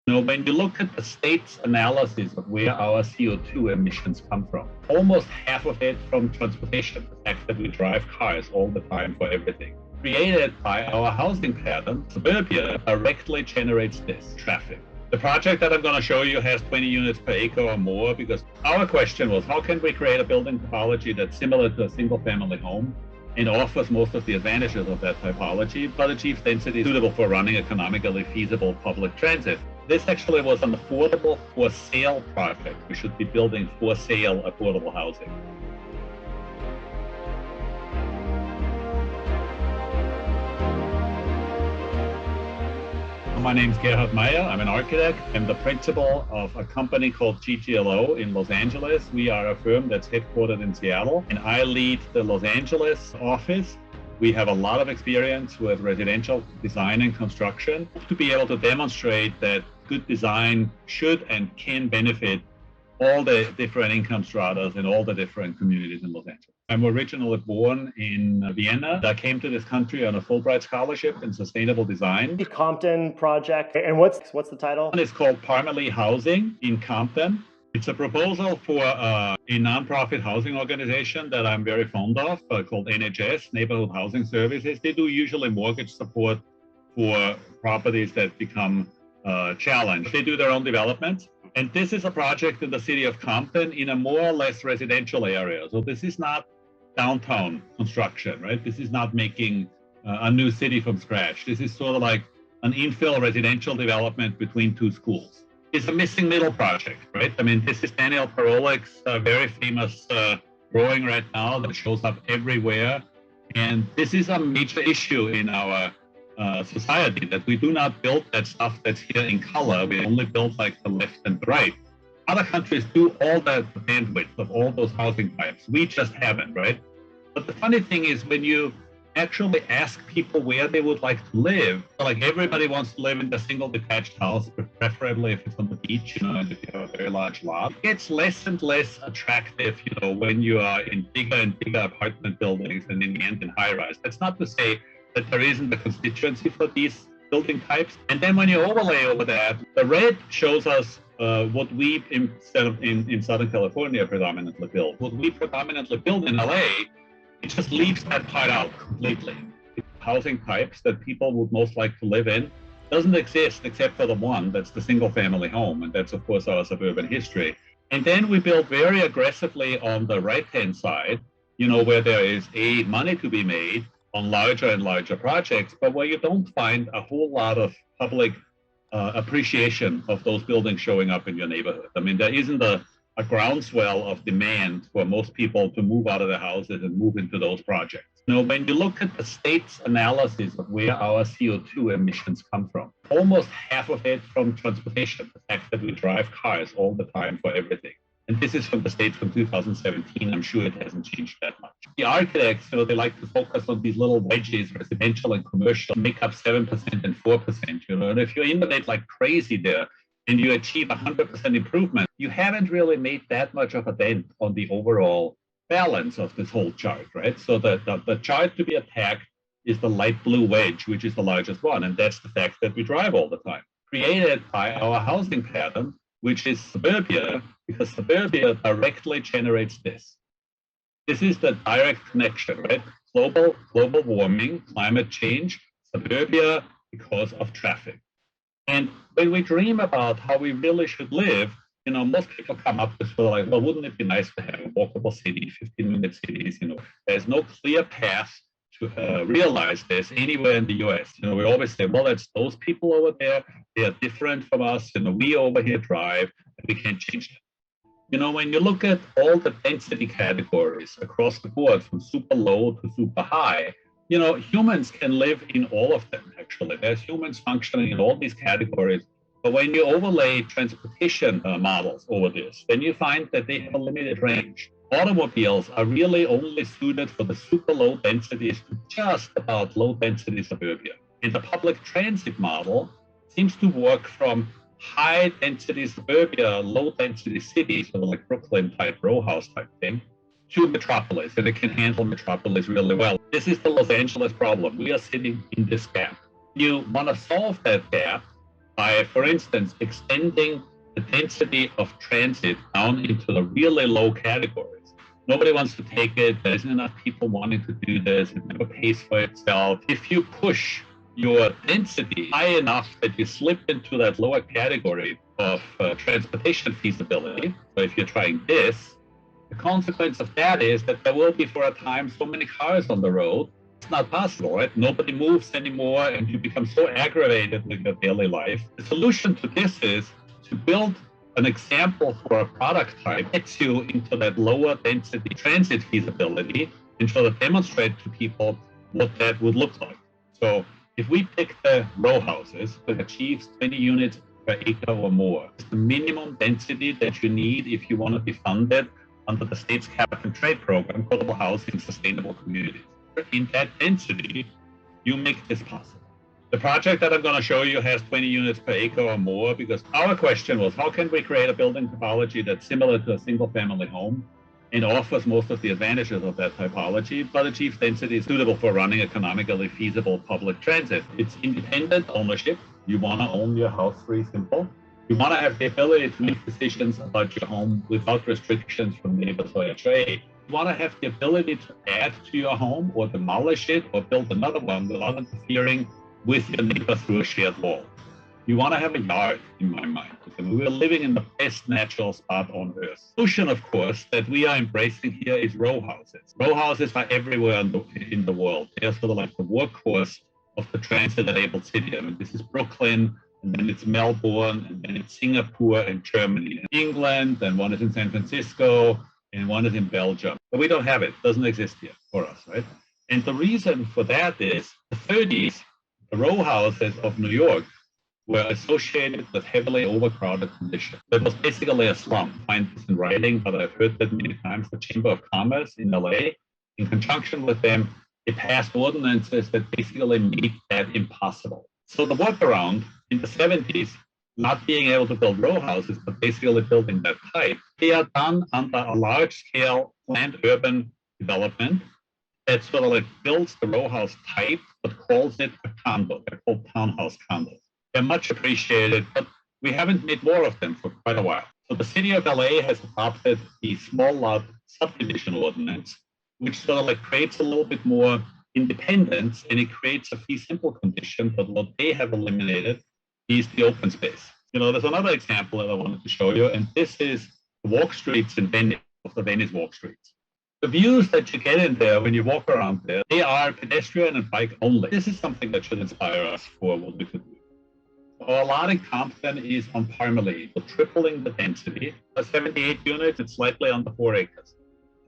When you look at the state's analysis of where our CO2 emissions come from, almost half of it from transportation, the fact that we drive cars all the time for everything. Created by our housing pattern, suburbia directly generates this traffic. The project that I'm going to show you has 20 units per acre or more, because our question was, how can we create a building topology that's similar to a single-family home and offers most of the advantages of that typology, but achieves density suitable for running economically feasible public transit? This actually was an affordable for sale project. We should be building for sale affordable housing. My name is Gerhard Mayer. I'm an architect. I'm the principal of a company called GGLO in Los Angeles. We are a firm that's headquartered in Seattle, and I lead the Los Angeles office. We have a lot of experience with residential design and construction to be able to demonstrate that good design should and can benefit all the different income stratas in all the different communities in Los Angeles. I'm originally born in Vienna. I came to this country on a Fulbright scholarship in sustainable design. The Compton project, and what's the title? It's called Parmelee Housing in Compton. It's a proposal for a nonprofit housing organization that I'm very fond of, called NHS, Neighborhood Housing Services. They do usually mortgage support for properties that become challenged. They do their own development. And this is a project in the city of Compton in a more or less residential area. So this is not downtown construction, right? This is not making a new city from scratch. This is sort of like an infill residential development between two schools. It's a missing middle project, right? I mean, this is Daniel Parolik's very famous drawing right now that shows up everywhere. And this is a major issue in our society, that we do not build that stuff that's here in color. We only build like the left and the right. Other countries do all the bandwidth of all those housing types. We just haven't, right? But the funny thing is, when you actually ask people where they would like to live, like everybody wants to live in the single detached house, preferably if it's on the beach, and if you have a very large lot. It gets less and less attractive, when you are in bigger and bigger apartment buildings and in the end in high rise. That's not to say that there isn't a constituency for these building types. And then when you overlay over that, the red shows us what we in Southern California predominantly build. What we predominantly build in LA, it just leaves that part out completely. Housing types that people would most like to live in doesn't exist except for the one, that's the single family home. And that's of course our suburban history. And then we build very aggressively on the right-hand side, where there is money to be made on larger and larger projects, but where you don't find a whole lot of public appreciation of those buildings showing up in your neighborhood. I mean, there isn't a groundswell of demand for most people to move out of their houses and move into those projects. When you look at the state's analysis of where our CO2 emissions come from, almost half of it from transportation, the fact that we drive cars all the time for everything. And this is from the state from 2017. I'm sure it hasn't changed that much. The architects, they like to focus on these little wedges, residential and commercial, make up 7% and 4%. And if you innovate like crazy there and you achieve 100% improvement, you haven't really made that much of a dent on the overall balance of this whole chart, right? So the chart to be attacked is the light blue wedge, which is the largest one. And that's the fact that we drive all the time. Created by our housing pattern, which is suburbia, because suburbia directly generates this. This is the direct connection, right? Global warming, climate change, suburbia because of traffic. And when we dream about how we really should live, most people come up with sort of like, well, wouldn't it be nice to have a walkable city, 15-minute cities? There's no clear path to realize this anywhere in the US. We always say, well, that's those people over there. They are different from us. We over here drive, and we can't change them. When you look at all the density categories across the board, from super low to super high, humans can live in all of them, actually. There's humans functioning in all these categories. But when you overlay transportation models over this, then you find that they have a limited range. Automobiles are really only suited for the super low densities to just about low density suburbia. And the public transit model seems to work from high density suburbia, low density cities, sort of like Brooklyn type, row house type thing, to metropolis, and it can handle metropolis really well. This is the Los Angeles problem. We are sitting in this gap. You want to solve that gap by, for instance, extending the density of transit down into the really low categories. Nobody wants to take it. There isn't enough people wanting to do this. It never pays for itself. If you push your density high enough that you slip into that lower category of transportation feasibility, so if you're trying this, the consequence of that is that there will be for a time so many cars on the road. It's not possible, right? Nobody moves anymore and you become so aggravated with your daily life. The solution to this is to build an example for a product type gets you into that lower density transit feasibility and sort of demonstrate to people what that would look like. So if we pick the row houses that achieves 20 units per acre or more, it's the minimum density that you need if you want to be funded under the state's cap and trade program, Affordable Housing Sustainable Communities. In that density, you make this possible. The project that I'm going to show you has 20 units per acre or more because our question was, how can we create a building typology that's similar to a single family home and offers most of the advantages of that typology, but achieves density suitable for running economically feasible public transit? It's independent ownership. You want to own your house free simple. You want to have the ability to make decisions about your home without restrictions from neighbors or HOA. You want to have the ability to add to your home or demolish it or build another one without interfering with your neighbor through a shared wall. You want to have a yard, in my mind. We're living in the best natural spot on earth. The solution, of course, that we are embracing here is row houses. Row houses are everywhere in the world. They're sort of like the workhorse of the transit-enabled city. I mean, this is Brooklyn, and then it's Melbourne, and then it's Singapore and Germany, and England, and one is in San Francisco, and one is in Belgium. But we don't have it. It doesn't exist here for us, right? And the reason for that is the 30s, the row houses of New York were associated with heavily overcrowded conditions. It was basically a slum. I find this in writing, but I've heard that many times. The Chamber of Commerce in LA, in conjunction with them, they passed ordinances that basically made that impossible. So the workaround in the 70s, not being able to build row houses, but basically building that type, they are done under a large-scale planned urban development that sort of like builds the row house type, but calls it a condo. They're called townhouse condos. They're much appreciated, but we haven't made more of them for quite a while. So the city of LA has adopted the small lot subdivision ordinance, which sort of like creates a little bit more independence, and it creates a fee simple condition. But what they have eliminated is the open space. You know, there's another example that I wanted to show you, and this is the walk streets in Venice, of the Venice walk streets. The views that you get in there when you walk around there, they are pedestrian and bike only. This is something that should inspire us for what we could do. So a lot in Compton is on Parmelee, so tripling the density. 78 units, it's slightly under 4 acres.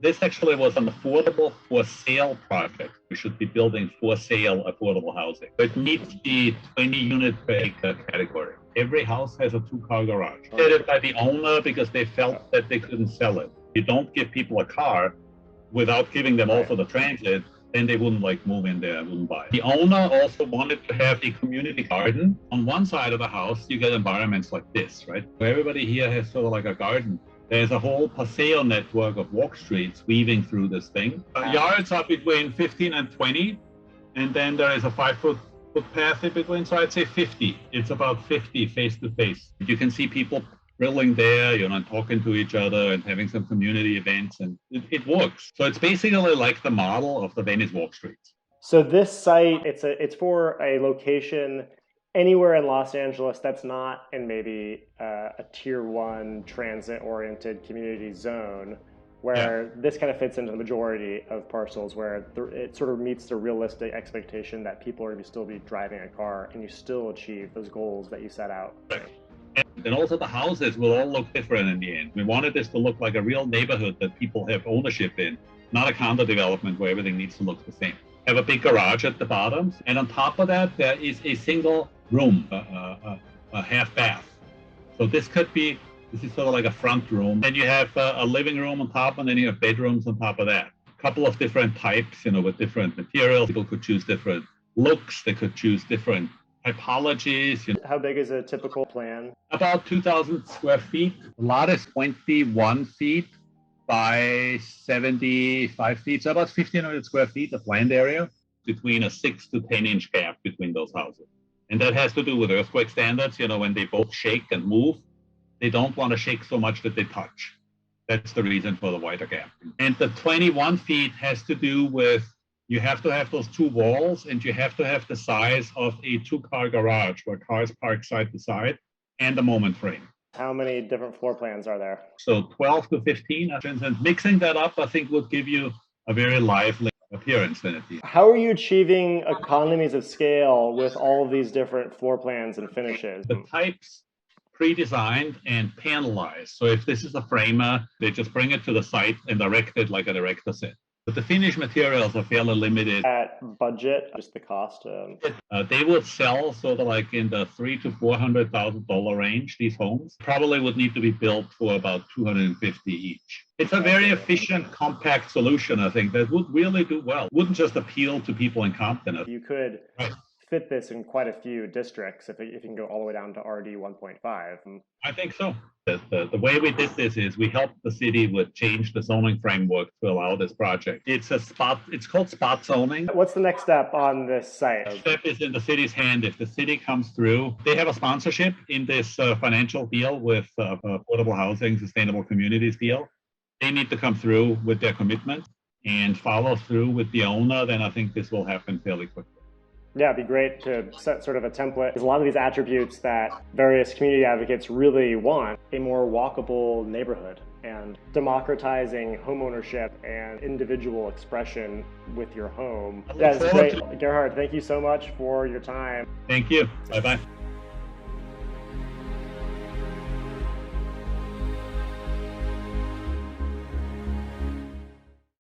This actually was an affordable for sale project. We should be building for sale affordable housing. So it meets the 20 unit per acre category. Every house has a 2-car garage. Did it by the owner because they felt that they couldn't sell it. You don't give people a car without giving them also the transit, then they wouldn't like move in there, wouldn't buy. The owner also wanted to have a community garden. On one side of the house, you get environments like this, right? Where everybody here has sort of like a garden. There's a whole paseo network of walk streets weaving through this thing. Yards are between 15 and 20, and then there is a 5-foot footpath in between, so I'd say 50. It's about 50 face to face. You can see people grilling there, you know, talking to each other and having some community events, and it works. So it's basically like the model of the Venice walk streets. So this site, it's for a location anywhere in Los Angeles that's not in maybe a tier 1 transit-oriented community zone, where this kind of fits into the majority of parcels where it sort of meets the realistic expectation that people are going to still be driving a car and you still achieve those goals that you set out. Right. And also the houses will all look different in the end. We wanted this to look like a real neighborhood that people have ownership in, not a condo development where everything needs to look the same. Have a big garage at the bottom, and on top of that, there is a single room, a half bath. So this is sort of like a front room. Then you have a living room on top, and then you have bedrooms on top of that. A couple of different types, you know, with different materials. People could choose different looks. They could choose different typologies. You know. How big is a typical plan? About 2,000 square feet. The lot is 21 feet by 75 feet. So about 1,500 square feet of land area between a 6 to 10 inch gap between those houses. And that has to do with earthquake standards. When they both shake and move, they don't want to shake so much that they touch. That's the reason for the wider gap. And the 21 feet has to do with you have to have those two walls, and you have to have the size of a two-car garage where cars park side to side, and a moment frame. How many different floor plans are there? So 12 to 15. And mixing that up, I think, would give you a very lively appearance than it is. How are you achieving economies of scale with all of these different floor plans and finishes? The types pre-designed and panelized. So if this is a framer, they just bring it to the site and erect it like an erector set. But the finished materials are fairly limited. At budget, just the cost? They would sell sort of like in the $300,000 to $400,000 range. These homes probably would need to be built for about $250 each. It's a very efficient, compact solution, I think, that would really do well. Wouldn't just appeal to people in Compton. You could fit this in quite a few districts if you can go all the way down to RD 1.5. I think so. The way we did this is we helped the city with change the zoning framework to allow this project. It's called spot zoning. What's the next step on this site? The step is in the city's hand. If the city comes through, they have a sponsorship in this financial deal with affordable housing, sustainable communities deal. They need to come through with their commitment and follow through with the owner. Then I think this will happen fairly quickly. Yeah, it'd be great to set sort of a template. There's a lot of these attributes that various community advocates really want. A more walkable neighborhood and democratizing homeownership and individual expression with your home. Yeah, it's great. Gerhard, thank you so much for your time. Thank you. Bye-bye.